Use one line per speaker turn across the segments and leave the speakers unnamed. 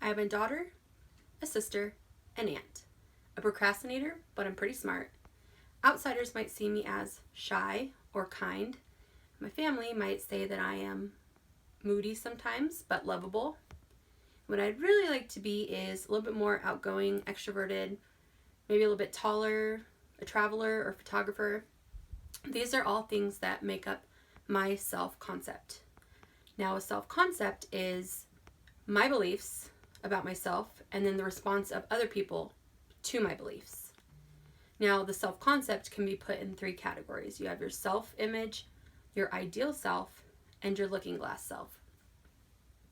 I have a daughter, a sister, an aunt. A procrastinator, but I'm pretty smart. Outsiders might see me as shy or kind. My family might say that I am moody sometimes, but lovable. What I'd really like to be is a little bit more outgoing, extroverted, maybe a little bit taller, a traveler or photographer. These are all things that make up my self-concept. Now, a self-concept is my beliefs about myself and then the response of other people to my beliefs. Now, the self-concept can be put in 3 categories. You have your self-image, your ideal self, and your looking glass self.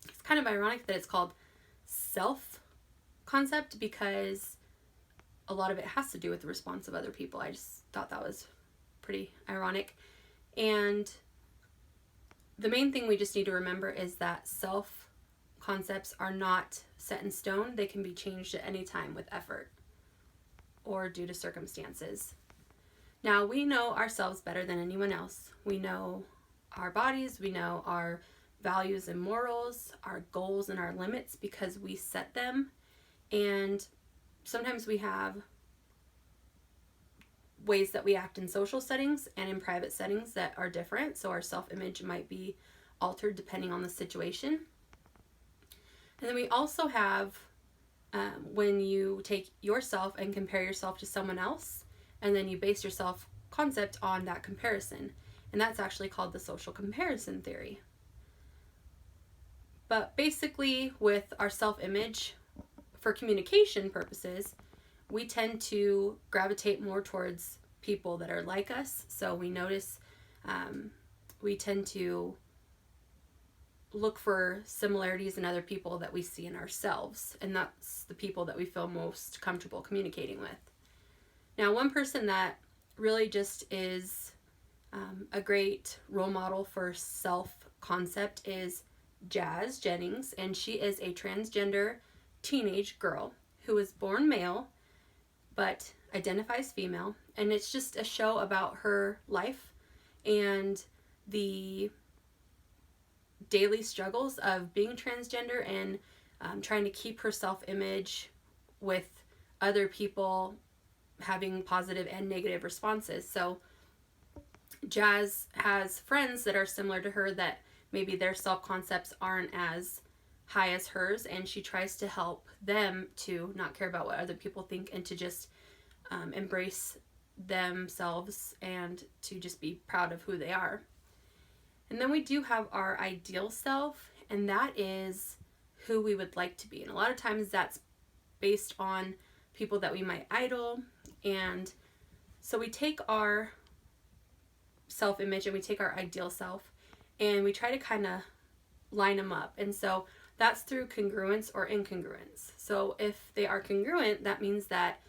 It's kind of ironic that it's called self-concept because a lot of it has to do with the response of other people. I just thought that was pretty ironic. And the main thing we just need to remember is that self-concepts are not set in stone. They can be changed at any time with effort or due to circumstances. Now, we know ourselves better than anyone else. We know our bodies, we know our values and morals, our goals and our limits because we set them. And sometimes we have ways that we act in social settings and in private settings that are different. So our self-image might be altered depending on the situation. And then we also have when you take yourself and compare yourself to someone else, and then you base your self-concept on that comparison. And that's actually called the social comparison theory. But basically, with our self-image, for communication purposes, we tend to gravitate more towards people that are like us. So we notice we tend to look for similarities in other people that we see in ourselves, and that's the people that we feel most comfortable communicating with. Now, one person that really just is a great role model for self-concept is Jazz Jennings, and she is a transgender teenage girl who was born male but identifies female, and it's just a show about her life and the daily struggles of being transgender and trying to keep her self-image with other people having positive and negative responses. So Jazz has friends that are similar to her that maybe their self-concepts aren't as high as hers, and she tries to help them to not care about what other people think and to just embrace themselves and to just be proud of who they are. And then we do have our ideal self, and that is who we would like to be. And a lot of times that's based on people that we might idol. And so we take our self-image and we take our ideal self and we try to kind of line them up. And so that's through congruence or incongruence. So if they are congruent, that means that,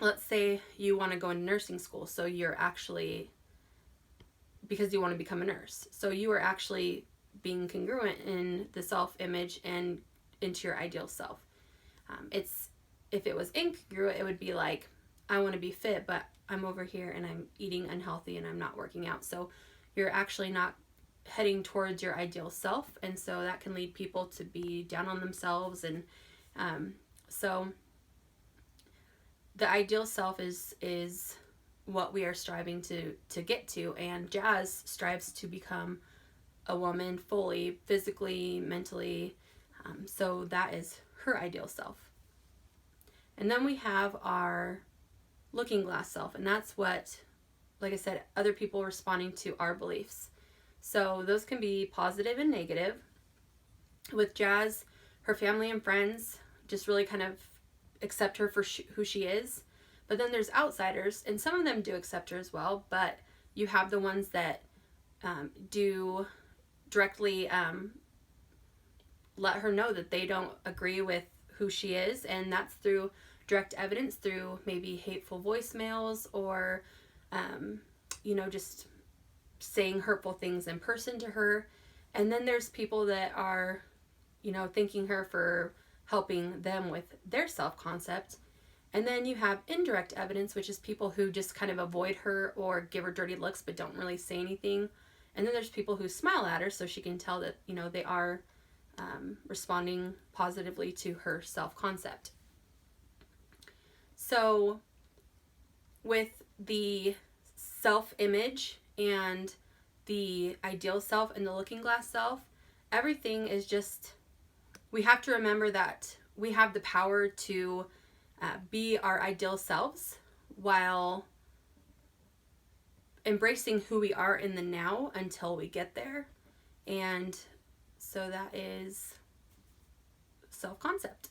let's say you want to go into nursing school. So you're actually, because you want to become a nurse. So you are actually being congruent in the self-image and into your ideal self. If it was incongruent, it would be like, I want to be fit, but I'm over here and I'm eating unhealthy and I'm not working out. So you're actually not heading towards your ideal self, and so that can lead people to be down on themselves. And so the ideal self is what we are striving to get to, and Jazz strives to become a woman fully, physically, mentally. So that is her ideal self. And then we have our looking glass self, and that's what, like I said, other people responding to our beliefs. So those can be positive and negative. With Jazz, her family and friends just really kind of accept her for who she is. But then there's outsiders, and some of them do accept her as well, but you have the ones that do directly let her know that they don't agree with who she is, and that's through direct evidence, through maybe hateful voicemails or just saying hurtful things in person to her. And then there's people that are thanking her for helping them with their self-concept. And then you have indirect evidence, which is people who just kind of avoid her or give her dirty looks but don't really say anything. And then there's people who smile at her so she can tell that they are responding positively to her self-concept. So with the self-image and the ideal self and the looking glass self, everything is just, we have to remember that we have the power to be our ideal selves while embracing who we are in the now until we get there. And so that is self-concept.